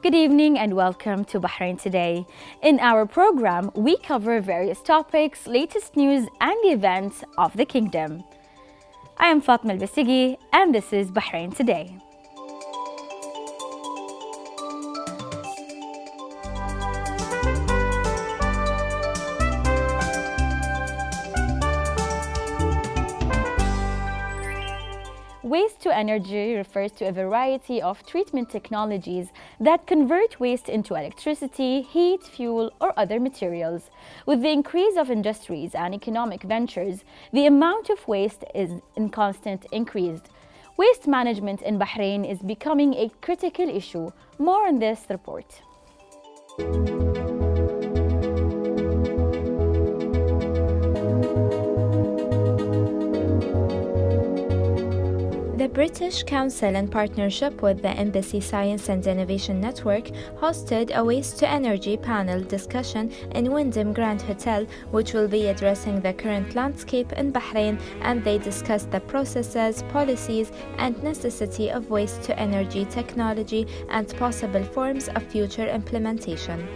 Good evening and welcome to Bahrain Today. In our program, we cover various topics, latest news and events of the kingdom. I am Fatma Al-Basigi and this is Bahrain Today. Waste to energy refers to a variety of treatment technologies that convert waste into electricity, heat, fuel, or other materials. With the increase of industries and economic ventures, the amount of waste is in constant increase. Waste management in Bahrain is becoming a critical issue. More on this report. The British Council, in partnership with the Embassy Science and Innovation Network, hosted a waste-to-energy panel discussion in Wyndham Grand Hotel, which will be addressing the current landscape in Bahrain, and they discussed the processes, policies, and necessity of waste-to-energy technology and possible forms of future implementation.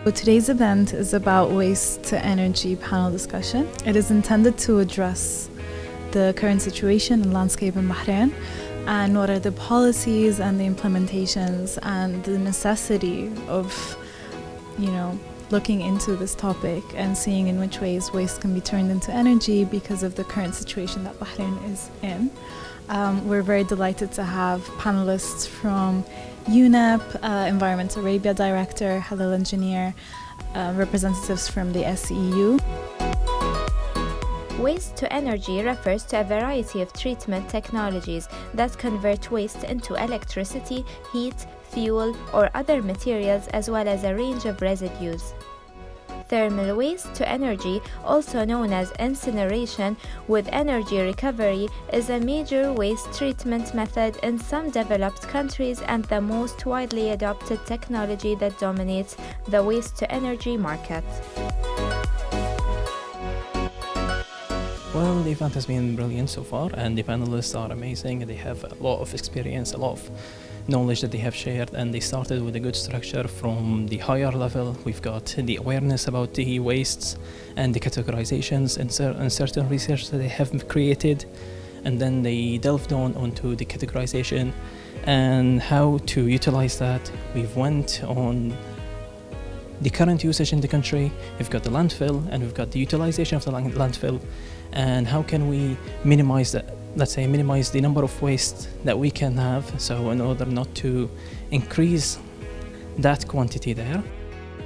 So today's event is about waste-to-energy panel discussion. It is intended to address the current situation and landscape in Bahrain, and what are the policies and the implementations and the necessity of, looking into this topic and seeing in which ways waste can be turned into energy because of the current situation that Bahrain is in. We're very delighted to have panelists from UNEP, Environment Arabia Director, Halil Engineer, representatives from the SEU. Waste-to-energy refers to a variety of treatment technologies that convert waste into electricity, heat, fuel, or other materials, as well as a range of residues. Thermal waste-to-energy, also known as incineration with energy recovery, is a major waste treatment method in some developed countries and the most widely adopted technology that dominates the waste-to-energy market. Well, the event has been brilliant so far, and the panelists are amazing. They have a lot of experience, a lot of knowledge that they have shared, and they started with a good structure from the higher level. We've got the awareness about the wastes and the categorizations and certain research that they have created, and then they delved onto the categorization and how to utilize that. We've went on the current usage in the country. We've got the landfill, and we've got the utilization of the landfill, and how can we minimize the number of waste that we can have, so in order not to increase that quantity there.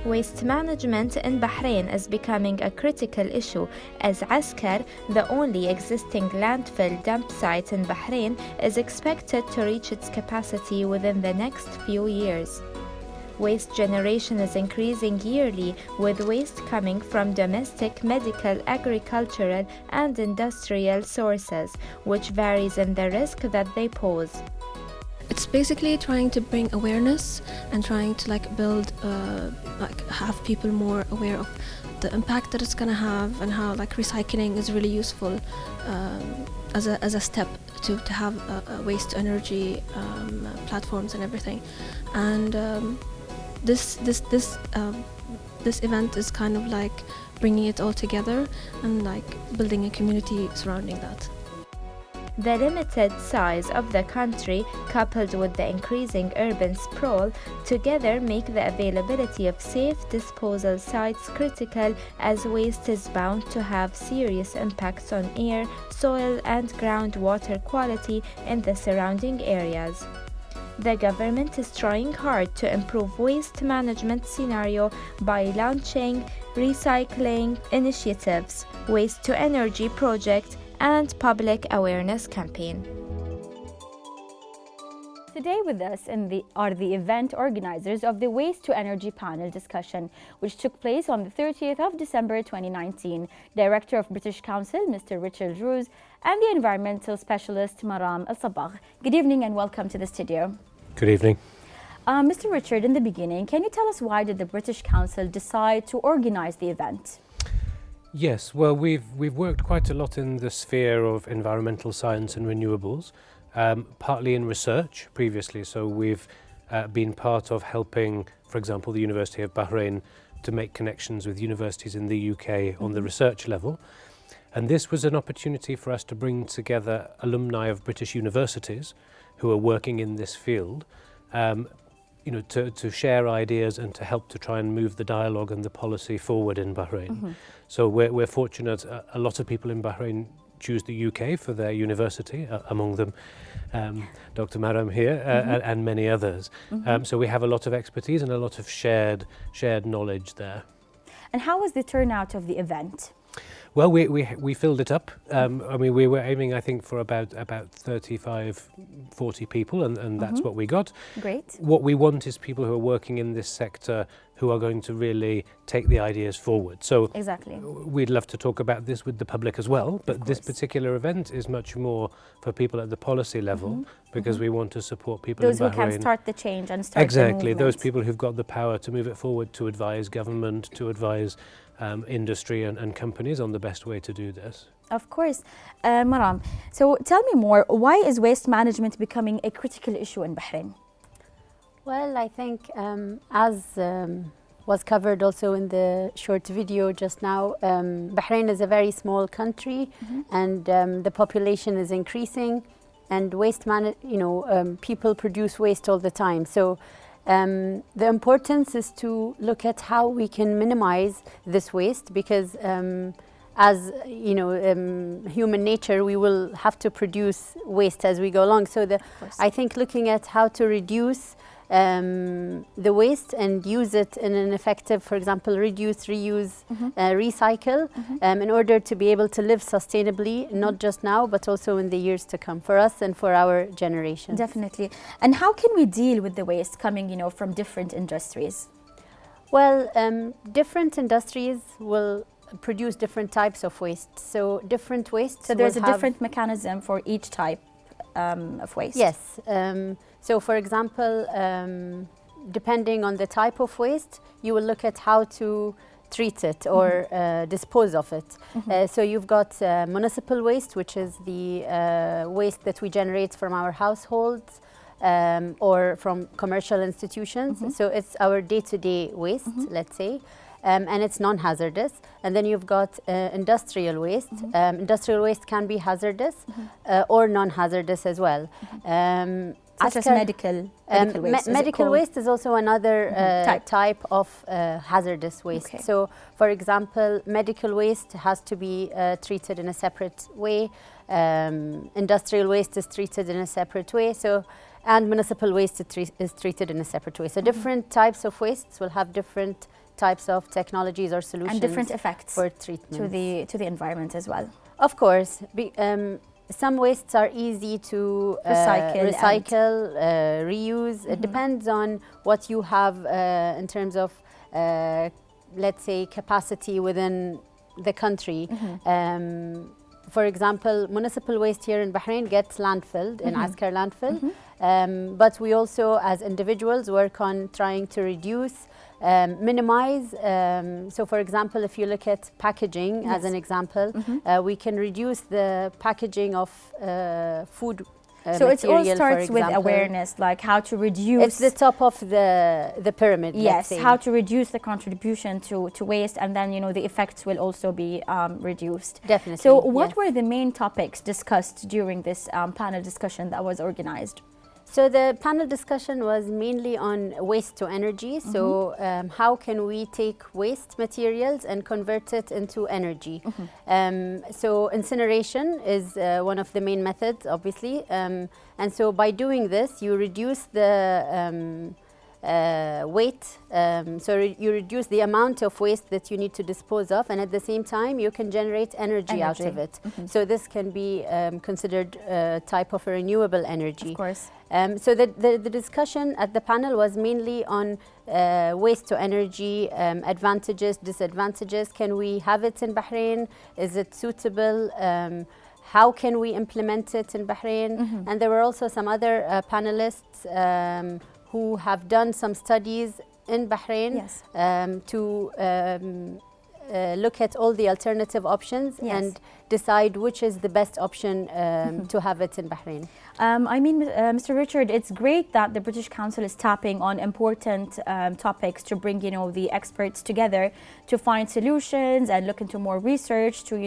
Waste management in Bahrain is becoming a critical issue, as Askar, the only existing landfill dump site in Bahrain, is expected to reach its capacity within the next few years. Waste generation is increasing yearly, with waste coming from domestic, medical, agricultural, and industrial sources, which varies in the risk that they pose. It's basically trying to bring awareness and trying to build, have people more aware of the impact that it's gonna have, and how recycling is really useful as a step to have waste to energy platforms and everything. And this event is kind of bringing it all together and building a community surrounding that. The limited size of the country, coupled with the increasing urban sprawl, together make the availability of safe disposal sites critical, as waste is bound to have serious impacts on air, soil, and groundwater quality in the surrounding areas. The government is trying hard to improve waste management scenario by launching recycling initiatives, waste-to-energy project, and public awareness campaign. Today with us are the event organizers of the Waste to Energy panel discussion, which took place on the 30th of December 2019. Director of British Council, Mr. Richard Roos, and the environmental specialist, Maram Al-Sabagh. Good evening and welcome to the studio. Good evening. Mr. Richard, in the beginning, can you tell us why did the British Council decide to organize the event? Yes, well, we've worked quite a lot in the sphere of environmental science and renewables, partly in research previously. So we've been part of helping, for example, the University of Bahrain to make connections with universities in the UK on the research level. And this was an opportunity for us to bring together alumni of British universities who are working in this field, to share ideas and to help to try and move the dialogue and the policy forward in Bahrain. So we're fortunate, a lot of people in Bahrain choose the UK for their university, among them Dr. Maram here and many others. So we have a lot of expertise and a lot of shared knowledge there. And how was the turnout of the event? Well, we filled it up. I mean, we were aiming, I think, for about 35, 40 people, and that's what we got. Great. What we want is people who are working in this sector who are going to really take the ideas forward. So Exactly. we'd love to talk about this with the public as well, but this particular event is much more for people at the policy level, because we want to support people Those in who Bahrain. can start the change and start Exactly, the those movement. people who've got the power to move it forward, to advise government, to advise industry and companies on the best way to do this. Of course. Maram, so tell me more, why is waste management becoming a critical issue in Bahrain? Well, I think as was covered also in the short video just now, Bahrain is a very small country, and the population is increasing, and people produce waste all the time. So the importance is to look at how we can minimize this waste, because as you know, human nature, we will have to produce waste as we go along. So I think looking at how to reduce the waste and use it in an effective, for example, reduce, reuse, recycle, in order to be able to live sustainably, not just now, but also in the years to come, for us and for our generation. Definitely. And how can we deal with the waste coming, from different industries? Well, different industries will produce different types of waste. So different waste. So there's a different mechanism for each type of waste? Yes. So for example, depending on the type of waste, you will look at how to treat it or dispose of it. So you've got municipal waste, which is the waste that we generate from our households or from commercial institutions. So it's our day-to-day waste, let's say. And it's non-hazardous. And then you've got industrial waste. Industrial waste can be hazardous or non-hazardous as well. Such as medical waste. Medical waste is also another type of hazardous waste. Okay. So, for example, medical waste has to be treated in a separate way. Industrial waste is treated in a separate way. So, and municipal waste is treated in a separate way. So, different types of wastes will have different types of technologies or solutions and different effects for treatment to the environment as well. Of course, some wastes are easy to recycle, reuse. It depends on what you have in terms of, let's say, capacity within the country. For example, municipal waste here in Bahrain gets landfilled in Askar landfill, but we also, as individuals, work on trying to reduce, minimize. So for example, if you look at packaging as an example, we can reduce the packaging of food so it all material, starts with awareness, like how to reduce. It's the top of the pyramid. Yes, let's say. how to reduce the contribution to waste, and then the effects will also be reduced. Definitely. So what were the main topics discussed during this panel discussion that was organized? So the panel discussion was mainly on waste to energy. So how can we take waste materials and convert it into energy? So incineration is one of the main methods, obviously. And so by doing this, you reduce the weight. So you reduce the amount of waste that you need to dispose of, and at the same time, you can generate energy out of it. So this can be considered a type of a renewable energy. Of course. So the discussion at the panel was mainly on waste to energy, advantages, disadvantages. Can we have it in Bahrain? Is it suitable? How can we implement it in Bahrain? And there were also some other panelists who have done some studies in Bahrain to look at all the alternative options and decide which is the best option to have it in Bahrain. Mr. Richard, it's great that the British Council is tapping on important topics to bring, the experts together to find solutions and look into more research to,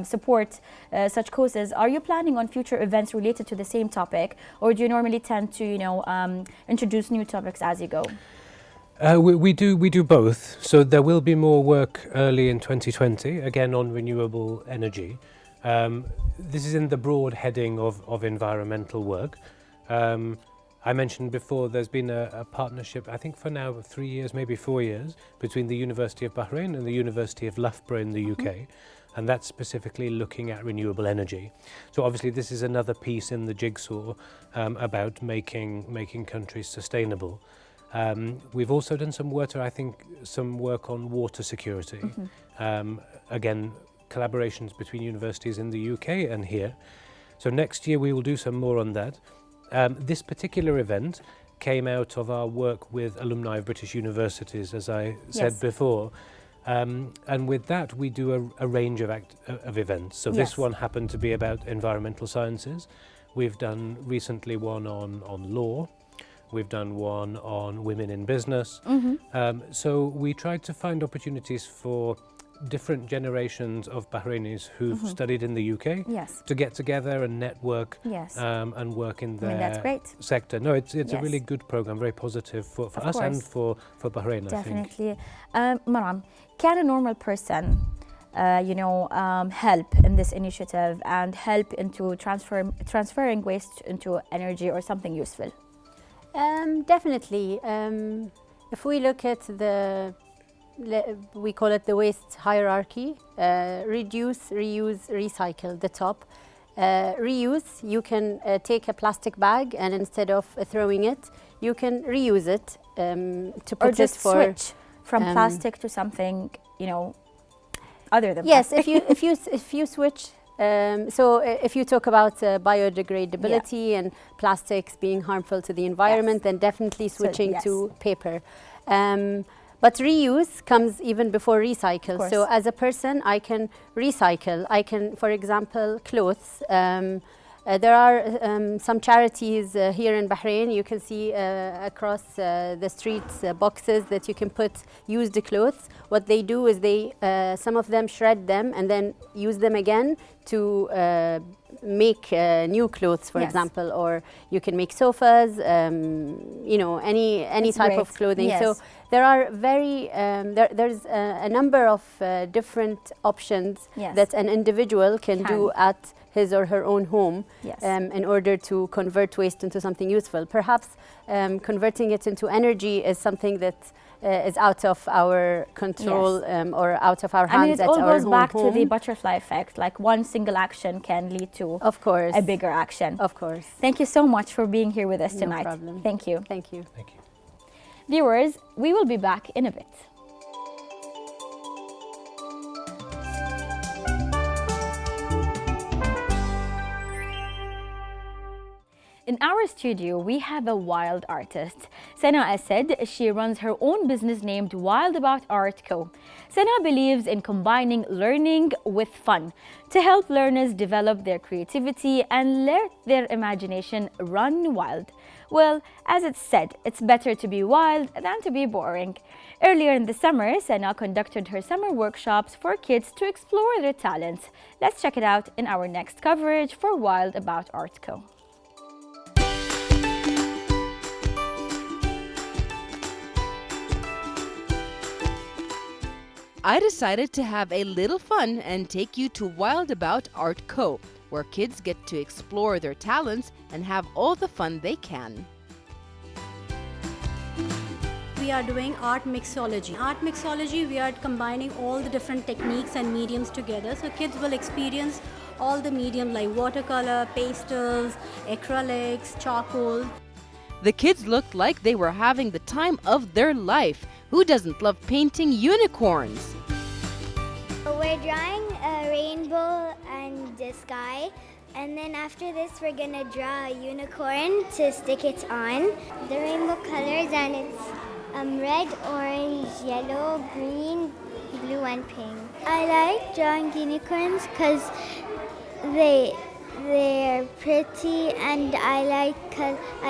support such causes. Are you planning on future events related to the same topic, or do you normally tend to, introduce new topics as you go? We do both. So there will be more work early in 2020, again on renewable energy. This is in the broad heading of environmental work. I mentioned before there's been a partnership, I think for now 3 years, maybe 4 years, between the University of Bahrain and the University of Loughborough in the UK. And that's specifically looking at renewable energy. So obviously this is another piece in the jigsaw about making countries sustainable. We've also done some work on water security. Again, collaborations between universities in the UK and here. So next year we will do some more on that. This particular event came out of our work with alumni of British universities, as I said before. And with that we do a range of events. So this one happened to be about environmental sciences. We've done recently one on law. We've done one on women in business. So we tried to find opportunities for different generations of Bahrainis who've studied in the UK to get together and network and work in their sector. No, it's a really good program, very positive for us and for Bahrain, Definitely. I think. Maram, can a normal person help in this initiative and help into transferring waste into energy or something useful? Definitely. If we look at we call it the waste hierarchy, reduce, reuse, recycle, the top. Reuse, you can take a plastic bag and instead of throwing it, you can reuse it to put or just it for switch from plastic to something, other than yes, plastic. if you switch. So if you talk about biodegradability and plastics being harmful to the environment, then definitely switching to paper. But reuse comes even before recycle. So as a person, I can recycle. I can, for example, clothes. There are some charities here in Bahrain. You can see across the streets boxes that you can put used clothes. What they do is some of them shred them and then use them again to make new clothes, for example, or you can make sofas, any type of clothing. So there are there's a number of different options that an individual can do at his or her own home in order to convert waste into something useful. Perhaps converting it into energy is something that is out of our control or out of our hands. It all goes back to the butterfly effect. Like one single action can lead to a bigger action. Of course. Thank you so much for being here with us tonight. No problem. Thank you. Thank you. Thank you. Viewers, we will be back in a bit. In our studio, we have a wild artist. Sana Asad, she runs her own business named Wild About Art Co. Sana believes in combining learning with fun to help learners develop their creativity and let their imagination run wild. Well, as it's said, it's better to be wild than to be boring. Earlier in the summer, Sana conducted her summer workshops for kids to explore their talents. Let's check it out in our next coverage for Wild About Art Co. I decided to have a little fun and take you to Wild About Art Co., where kids get to explore their talents and have all the fun they can. We are doing art mixology. Art mixology, we are combining all the different techniques and mediums together, so kids will experience all the mediums like watercolor, pastels, acrylics, charcoal. The kids looked like they were having the time of their life. Who doesn't love painting unicorns? We're drawing a rainbow and the sky, and then after this we're gonna draw a unicorn to stick it on. The rainbow colors, and it's red, orange, yellow, green, blue, and pink. I like drawing unicorns because they're pretty and I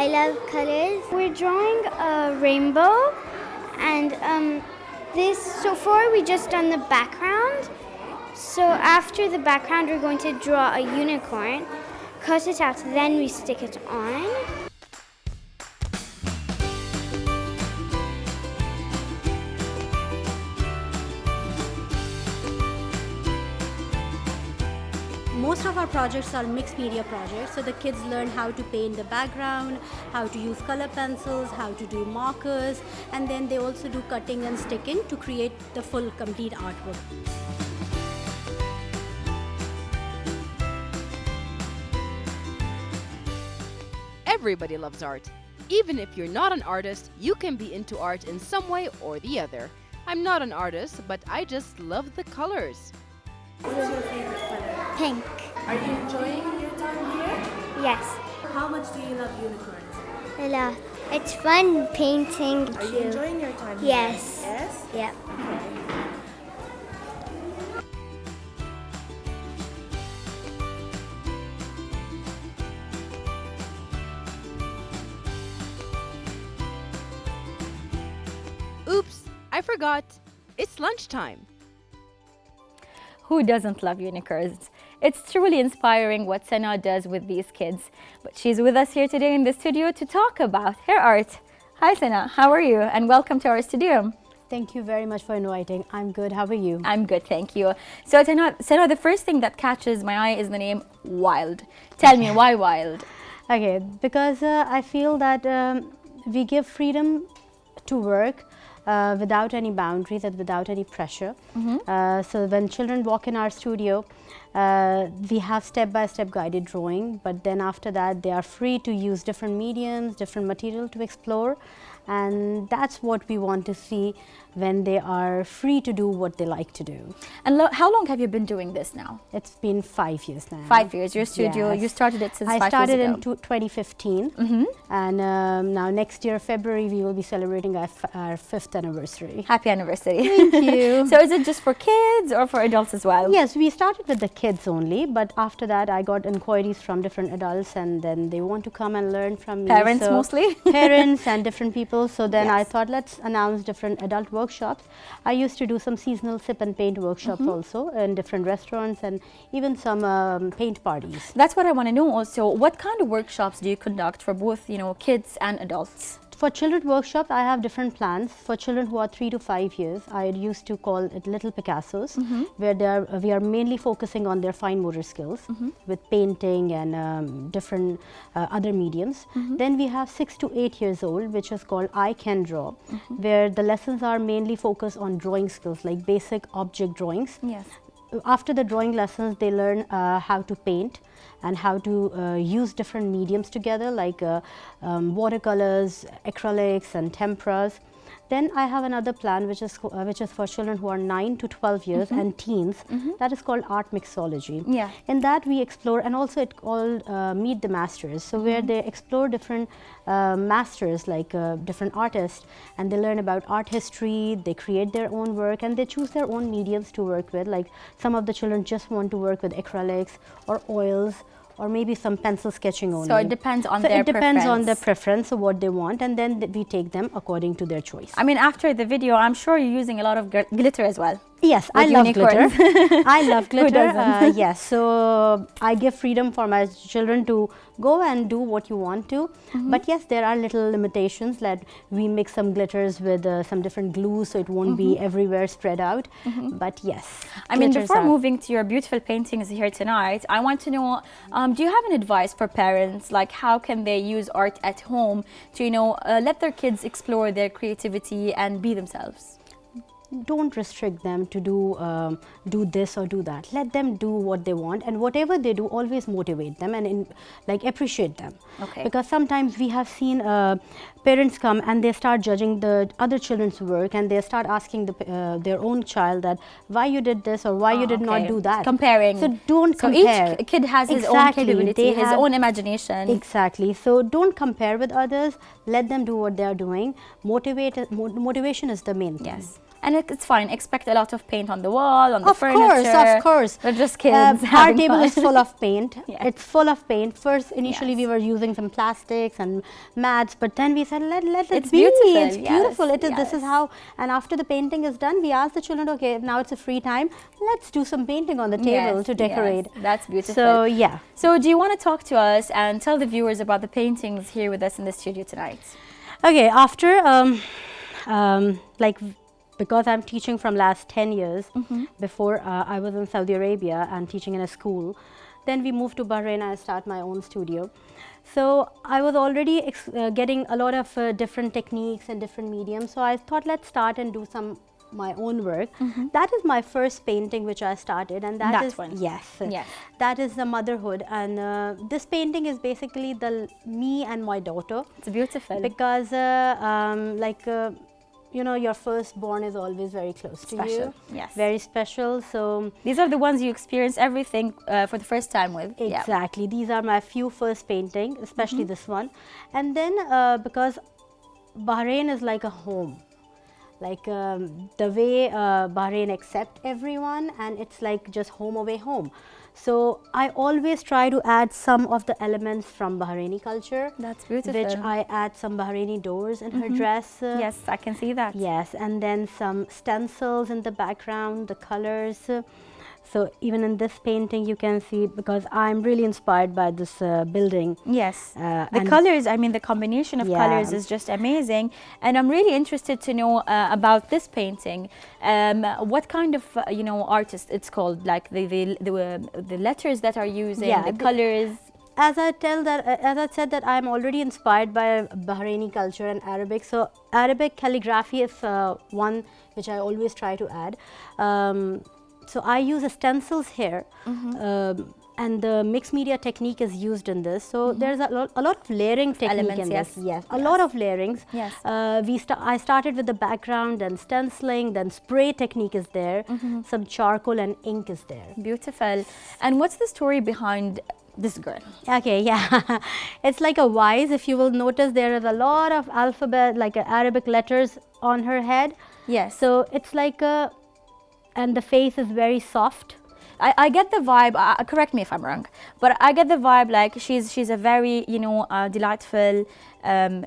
love colors. We're drawing a rainbow and so far we just done the background. So after the background we're going to draw a unicorn, cut it out, then we stick it on. Most of our projects are mixed media projects, so the kids learn how to paint the background, how to use color pencils, how to do markers, and then they also do cutting and sticking to create the full complete artwork. Everybody loves art. Even if you're not an artist, you can be into art in some way or the other. I'm not an artist, but I just love the colors. What is your favorite color? Pink. Are you enjoying your time here? Yes. How much do you love unicorns? A lot. It's fun painting Are you too. enjoying your time here? Yes. Yes? Yep. Oops, I forgot. It's lunchtime. Who doesn't love unicorns? It's truly inspiring what Sana does with these kids. But she's with us here today in the studio to talk about her art. Hi Sana, how are you? And welcome to our studio. Thank you very much for inviting. I'm good. How are you? I'm good, thank you. So Sana, the first thing that catches my eye is the name Wild. Tell me, why Wild? Okay, because I feel that we give freedom to work without any boundaries and without any pressure. So when children walk in our studio, we have step-by-step guided drawing, but then after that they are free to use different mediums, different material to explore, and that's what we want to see when they are free to do what they like to do. And how long have you been doing this now? It's been 5 years now. 5 years, your studio, Yes. you started it since 5 years ago. I started in 2015, and now next year, February, we will be celebrating our 5th anniversary. Happy anniversary. Thank you. So is it just for kids or for adults as well? Yes, we started with the kids only, but after that I got inquiries from different adults, and then they want to come and learn from me. Parents mostly? Parents and different people. So then I Yes. thought, let's announce different adult workshops. I used to do some seasonal sip and paint workshops also in different restaurants, and even some paint parties. That's what I want to know also. What kind of workshops do you conduct for both, kids and adults? For children workshops, I have different plans. For children who are 3 to 5 years, I used to call it Little Picassos, where we are mainly focusing on their fine motor skills with painting and different other mediums. Then we have 6 to 8 years old, which is called I Can Draw, where the lessons are mainly focused on drawing skills, like basic object drawings. Yes. After the drawing lessons, they learn how to paint and how to use different mediums together, like watercolors, acrylics and temperas. Then I have another plan which is for children who are 9 to 12 years and teens. That is called art mixology. Yeah. In that we explore, and also it called Meet the Masters. So where they explore different masters, like different artists, and they learn about art history, they create their own work, and they choose their own mediums to work with. Like some of the children just want to work with acrylics or oils, or maybe some pencil sketching only. So it depends on their preference. It depends on their preference. preference of what they want, and then we take them according to their choice. I mean, after the video, I'm sure you're using a lot of glitter as well. Yes, I With love unicorns. glitter. I love glitter. doesn't? Yes, so I give freedom for my children to go and do what you want to. But yes, there are little limitations, that we mix some glitters with some different glues, so it won't be everywhere spread out. But yes, I mean, glitters before are- moving to your beautiful paintings here tonight, I want to know, do you have an advice for parents, like how can they use art at home to, let their kids explore their creativity and be themselves? Don't restrict them to do this or do that. Let them do what they want, and whatever they do, always motivate them and appreciate them. Okay. Because sometimes we have seen parents come and they start judging the other children's work, and they start asking their own child that why you did this or why you did not do that. Comparing. So don't So compare. each kid has his own Exactly. capability, They his have- own imagination. Exactly. So don't compare with others. Let them do what they are doing. Motivation is the main thing. Yes. and it's fine. Expect a lot of paint on the wall, on the Of furniture. course, of course. They're just kids. Our having table fun. is full of paint. Yes. It's full of paint. First, initially, Yes. we were using some plastics and mats, but then we said, let it It's be. beautiful, It's yes, beautiful. It is. This is yes. how. And after the painting is done, we ask the children, okay, now it's a free time. Let's do some painting on the table Yes, to decorate. yes, that's beautiful. So yeah. So do you want to talk to us and tell the viewers about the paintings here with us in the studio tonight? Okay, after like because I'm teaching from last 10 years, before I was in Saudi Arabia and teaching in a school, then we moved to Bahrain and I start my own studio. So I was already getting a lot of different techniques and different mediums. So I thought, let's start and do some my own work. That is my first painting which I started, and that is one. yes, Yes. that is the motherhood. And this painting is basically the me and my daughter, It's beautiful. because you know, your firstborn is always very close to Special, you, yes. very special. So These are the ones you experience everything for the first time with. Yeah. exactly, these are my few first painting, especially this one. And then because Bahrain is like a home, like the way Bahrain accept everyone, and it's like just home away home. So I always try to add some of the elements from Bahraini culture. That's beautiful. Which I add some Bahraini doors in her dress. Yes, I can see that. Yes, and then some stencils in the background, the colors. So even in this painting you can see, because I'm really inspired by this building. Yes, the and colors, I mean the combination of Yeah. colors is just amazing, and I'm really interested to know about this painting. What kind of you know, artist it's called, like the letters that are using, Yeah, the the- colors. As I said that I'm already inspired by Bahraini culture and Arabic. So Arabic calligraphy is one which I always try to add. So I use stencils here, and the mixed media technique is used in this. So there's a lot of layering technique Elements, in yes. this. Yes, a lot of layerings. Yes. I started with the background, then stenciling, then spray technique is there. Some charcoal and ink is there. Beautiful. And what's the story behind this girl? Okay, yeah. It's like a wise. If you will notice, there is a lot of alphabet, like Arabic letters on her head. Yes. So it's like a, and the face is very soft. I get the vibe, correct me if I'm wrong, but I get the vibe like she's a very, you know, delightful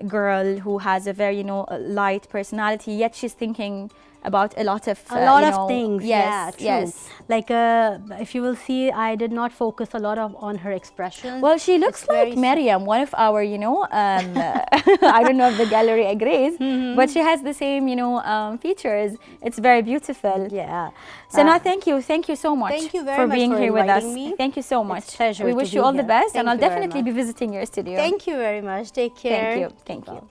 girl who has a very, you know, light personality, yet she's thinking about a lot of A lot you of know, things. Yes, Yeah, true. yes. Like if you will see, I did not focus a lot on her expressions. Well, she looks It's very like Maryam, one of our, you know, I don't know if the gallery agrees, but she has the same, you know, features. It's very beautiful. Yeah. So now, thank you so much Thank you very for much being for here with us. inviting me. Thank you so much. It's a pleasure We to wish be you all the here. best, and Thank I'll you very definitely much. be visiting your studio. Thank you very much. Take care. Thank you. Thank you.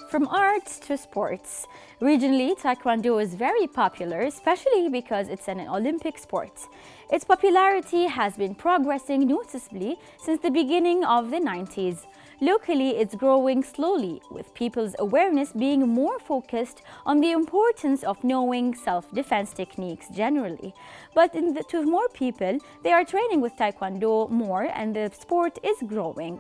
From arts to sports, regionally, Taekwondo is very popular, especially because it's an Olympic sport. Its popularity has been progressing noticeably since the beginning of the 90s. Locally, it's growing slowly, with people's awareness being more focused on the importance of knowing self-defense techniques generally. But to more people, they are training with Taekwondo more, and the sport is growing.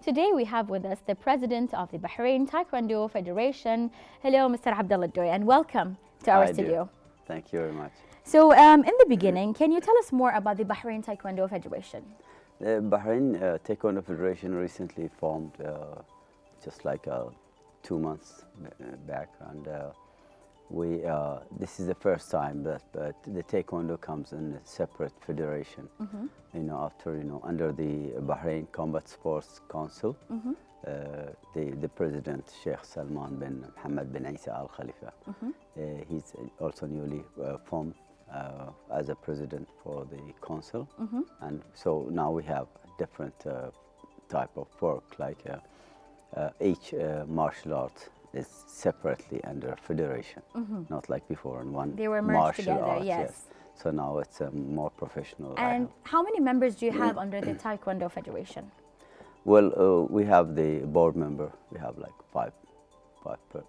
Today we have with us the president of the Bahrain Taekwondo Federation. Hello, Mr. Abdullah Doy, and welcome to our Hi, dear. studio. Thank you very much. So, in the beginning, can you tell us more about the Bahrain Taekwondo Federation? The Bahrain Taekwondo Federation recently formed just like 2 months back, and this is the first time that the Taekwondo comes in a separate federation. You know, after under the Bahrain Combat Sports Council, the president Sheikh Salman bin Mohammed bin Isa Al Khalifa, he's also newly formed as a president for the council, and so now we have different type of work, like each martial art is separately under a federation, not like before in one They were merged martial together, art. yes. So now it's more professional. And how many members do you have under the Taekwondo Federation? Well, we have the board member. We have like five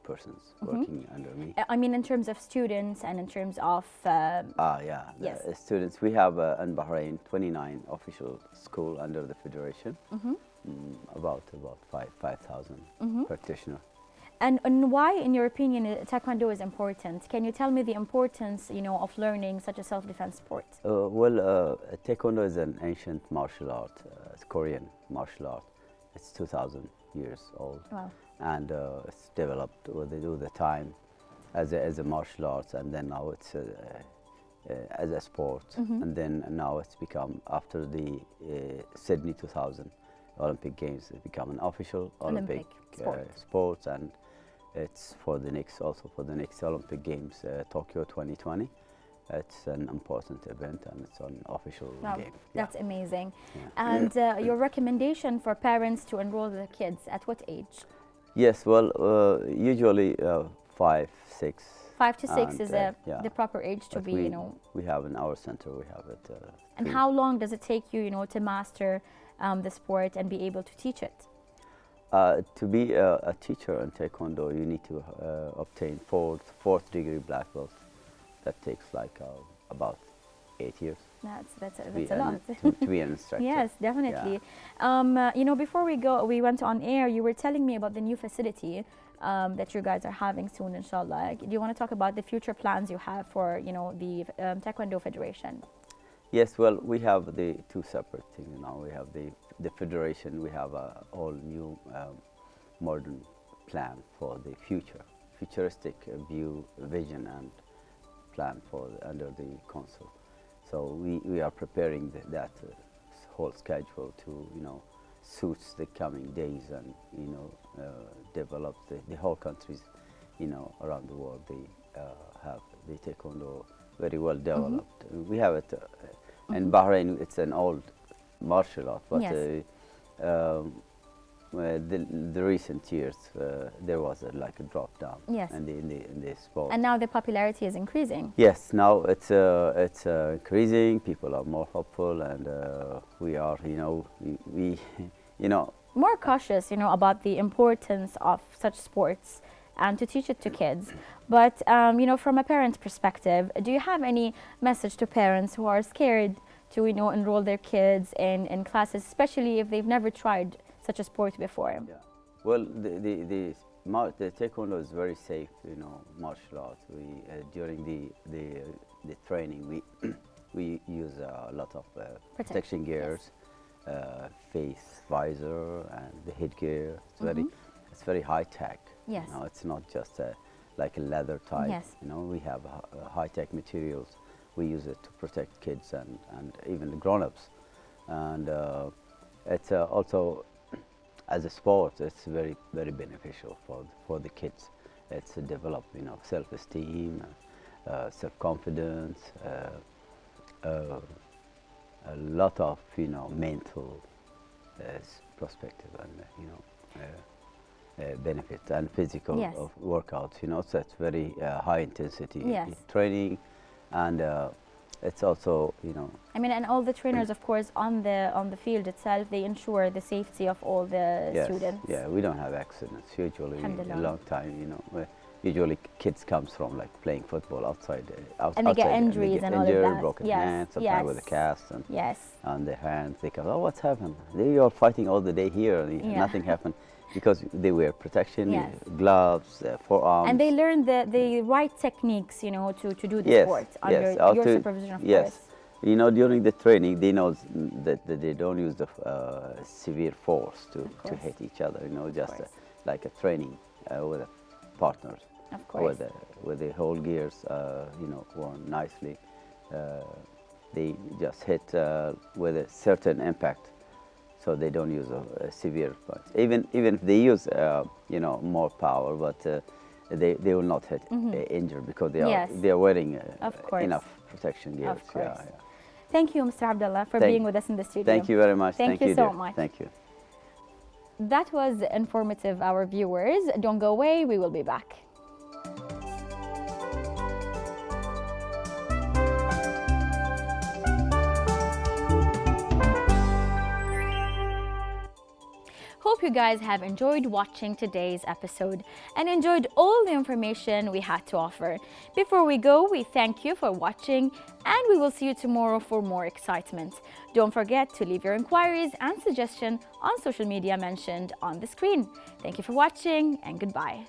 persons working under me. I mean, in terms of students and in terms of... Yeah, yes. the students. We have in Bahrain 29 official school under the federation, about 5,000 practitioners. And why, in your opinion, Taekwondo is important? Can you tell me the importance, of learning such a self-defense sport? Taekwondo is an ancient martial art. It's Korean martial art. It's 2,000 years old. Wow. And it's developed with the time as a martial arts, and then now it's as a sport, and then now it's become, after the Sydney 2000 Olympic Games, it become an official Olympic sport, and it's for the next Olympic Games, Tokyo 2020. It's an important event, and it's an official game. That's amazing. Yeah. And your recommendation for parents to enroll their kids at what age? Yes, well, usually 5, 6. 5 to 6 is the proper age to be, We have in our center, we have it. And how long does it take you, to master the sport and be able to teach it? To be a teacher in Taekwondo, you need to obtain fourth degree black belt. That takes like about 8 years. That's a lot. To be an instructor. Yes, definitely. Yeah. Before we went on air, you were telling me about the new facility that you guys are having soon, inshallah. Do you want to talk about the future plans you have for, the Taekwondo Federation? Yes, well, we have the two separate things now. We have the federation. We have a all new modern plan for the futuristic vision and plan for under the council. So we are preparing that whole schedule to suits the coming days, and develop the whole countries around the world. They have the Taekwondo very well developed. We have it in Bahrain. It's an old martial art, but yes. The recent years there was like a drop down in the sport. And now the popularity is increasing. Yes, now it's increasing. People are more hopeful, and we are we more cautious about the importance of such sports and to teach it to kids. But from a parent's perspective, do you have any message to parents who are scared to enroll their kids in classes, especially if they've never tried such a sport before? Yeah. Well, the Taekwondo is very safe, martial art. We during the training we use a lot of protection gears, face visor, and the headgear. It's very high tech. Yes. It's not just like a leather type. Yes. We have high tech materials. We use it to protect kids and even the grown-ups, and it's also, as a sport, it's very, very beneficial for the kids. It's to develop, self-esteem, self-confidence, a lot of, mental perspective, and benefit, and physical of workouts. So it's very high intensity training, and it's also, I mean, and all the trainers, of course, on the field itself, they ensure the safety of all the students. Yeah, we don't have accidents usually in a long time. usually kids comes from like playing football outside, And they get outside, injuries and all of injured, that. broken Yes, hands, sometimes with a yes. cast and Yes. on their hands. They come, oh, what's happened? They are fighting all the day here, and Yeah. nothing happened because they wear protection, Yes. gloves, forearms. And they learn the right techniques, you know, to do the Yes, sport yes, under how your to- supervision, of yes. course. You know, during the training, they know that they don't use the severe force to course. hit each other. You know, just course. like a training with the partners, Of course. with the whole gears, you know, worn nicely. They just hit with a certain impact, so they don't use a severe punch. Even if they use, you know, more power, but they will not hit injured because Yes. they are wearing Of course. enough protection gears. Of course. Yeah. Thank you, Mr. Abdullah, for being with us in the studio. Thank you very much. Thank you so dear. much. Thank you. That was informative, our viewers. Don't go away, we will be back. Hope you guys have enjoyed watching today's episode and enjoyed all the information we had to offer. Before we go, we thank you for watching and we will see you tomorrow for more excitement. Don't forget to leave your inquiries and suggestions on social media mentioned on the screen. Thank you for watching and goodbye.